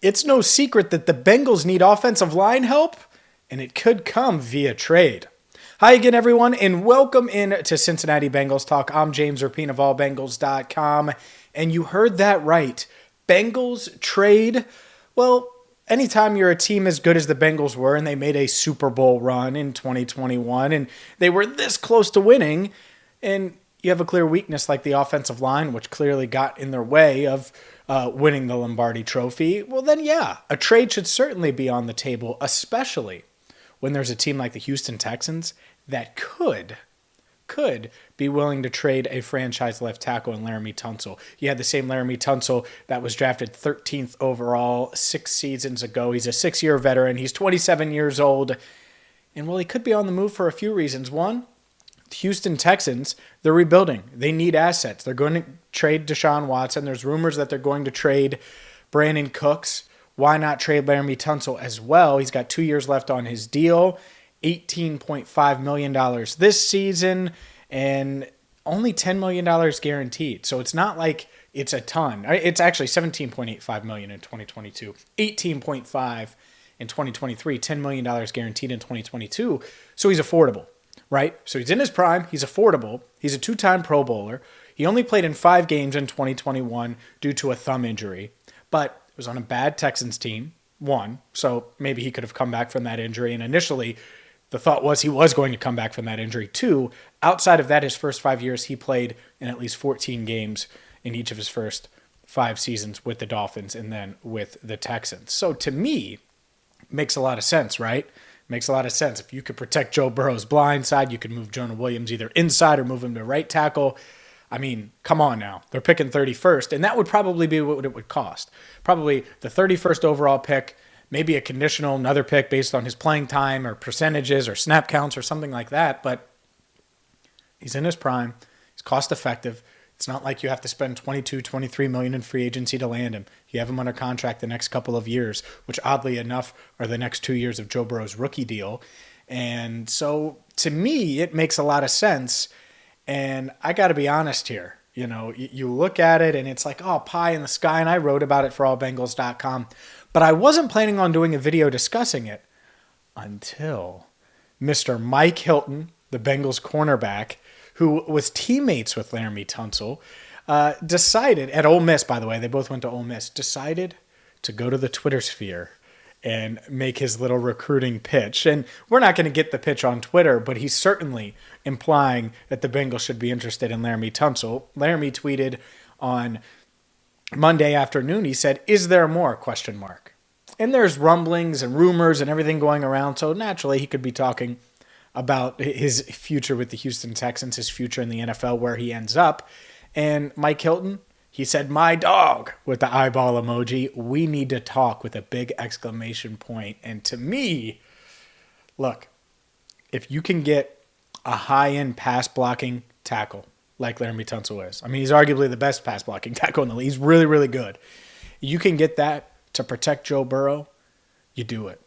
It's no secret that the Bengals need offensive line help, and it could come via trade. Hi again, everyone, and welcome in to Cincinnati Bengals Talk. I'm James Rapien of allbengals.com, and you heard that right. Bengals trade. Well, anytime you're a team as good as the Bengals were, and they made a Super Bowl run in 2021, and they were this close to winning, and you have a clear weakness like the offensive line, which clearly got in their way of winning the Lombardi Trophy, well then yeah, a trade should certainly be on the table, especially when there's a team like the Houston Texans that could be willing to trade a franchise left tackle in Laremy Tunsil. You had the same Laremy Tunsil that was drafted 13th overall 6 seasons ago. He's a 6-year veteran. He's 27 years old. And well, he could be on the move for a few reasons. One, the Houston Texans, they're rebuilding. They need assets. They're going to trade Deshaun Watson. There's rumors that they're going to trade Brandon Cooks. Why not trade Laremy Tunsil as well? He's got 2 years left on his deal, $18.5 million this season, and only $10 million guaranteed. So it's not like it's a ton. It's actually $17.85 million in 2022, $18.5 in 2023, $10 million guaranteed in 2022. So he's affordable. Right? So he's in his prime. He's affordable. He's a 2-time Pro Bowler. He only played in 5 games in 2021 due to a thumb injury, but it was on a bad Texans team, one. So maybe he could have come back from that injury. And initially, the thought was he was going to come back from that injury. 2, outside of that, his first 5 years, he played in at least 14 games in each of his first 5 seasons with the Dolphins and then with the Texans. So to me, it makes a lot of sense, right? Makes a lot of sense. If you could protect Joe Burrow's blind side, you could move Jonah Williams either inside or move him to right tackle. I mean, come on now. They're picking 31st, and that would probably be what it would cost. Probably the 31st overall pick, maybe a conditional, another pick based on his playing time or percentages or snap counts or something like that. But he's in his prime. He's cost effective. It's not like you have to spend $22, $23 million in free agency to land him. You have him under contract the next couple of years, which oddly enough are the next 2 years of Joe Burrow's rookie deal. And so to me, it makes a lot of sense. And I got to be honest here. You know, you look at it and it's like, oh, pie in the sky. And I wrote about it for allbengals.com. But I wasn't planning on doing a video discussing it until Mr. Mike Hilton, the Bengals cornerback, who was teammates with Laremy Tunsil, decided, at Ole Miss, by the way, they both went to Ole Miss, decided to go to the Twitter sphere and make his little recruiting pitch. And we're not going to get the pitch on Twitter, but he's certainly implying that the Bengals should be interested in Laremy Tunsil. Laremy tweeted on Monday afternoon, he said, "Is there more?" ? And there's rumblings and rumors and everything going around, so naturally he could be talking about his future with the Houston Texans, his future in the NFL, where he ends up. And Mike Hilton, he said, "My dog," with the eyeball emoji. We need to talk with a big exclamation point. And to me, look, if you can get a high-end pass blocking tackle like Laremy Tunsil is, I mean, he's arguably the best pass blocking tackle in the league. He's really, really good. You can get that to protect Joe Burrow, you do it.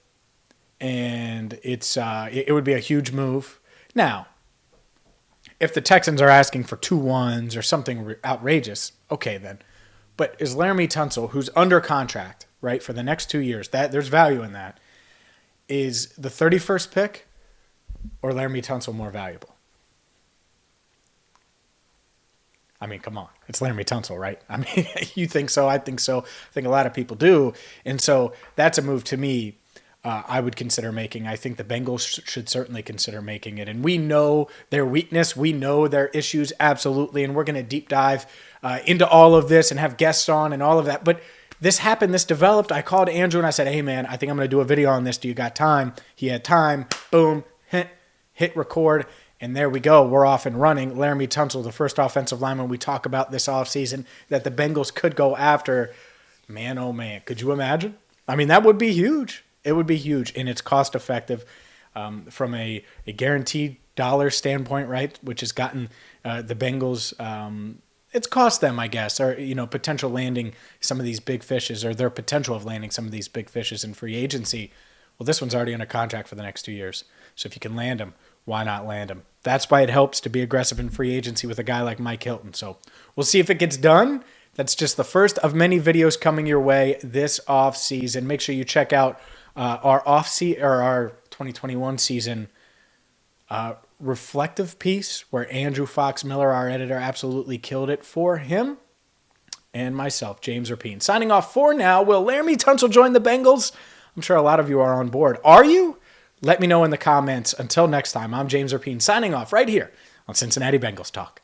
And it would be a huge move. Now, if the Texans are asking for 2-1s or something outrageous, okay then. But is Laremy Tunsil, who's under contract, right, for the next 2 years, that there's value in that, is the 31st pick or Laremy Tunsil more valuable? I mean, come on. It's Laremy Tunsil, right? I mean, you think so. I think so. I think a lot of people do. And so that's a move to me I would consider making. I think the Bengals should certainly consider making it. And we know their weakness. We know their issues, absolutely. And we're going to deep dive into all of this and have guests on and all of that. But this happened. This developed. I called Andrew and I said, "Hey, man, I think I'm going to do a video on this. Do you got time?" He had time. Boom. Hit record. And there we go. We're off and running. Laremy Tunsil, the first offensive lineman we talk about this offseason that the Bengals could go after. Man, oh, man. Could you imagine? I mean, that would be huge. It would be huge, and it's cost effective from a guaranteed dollar standpoint, right? Which has gotten the Bengals. It's cost them, I guess, or potential landing some of these big fishes, or their potential of landing some of these big fishes in free agency. Well, this one's already under contract for the next 2 years, so if you can land him, why not land him? That's why it helps to be aggressive in free agency with a guy like Mike Hilton. So we'll see if it gets done. That's just the first of many videos coming your way this off season. Make sure you check out our 2021 season reflective piece where Andrew Fox Miller, our editor, absolutely killed it for him. And myself, James Rapien. Signing off for now. Will Laremy Tunsil join the Bengals? I'm sure a lot of you are on board. Are you? Let me know in the comments. Until next time, I'm James Rapien signing off right here on Cincinnati Bengals Talk.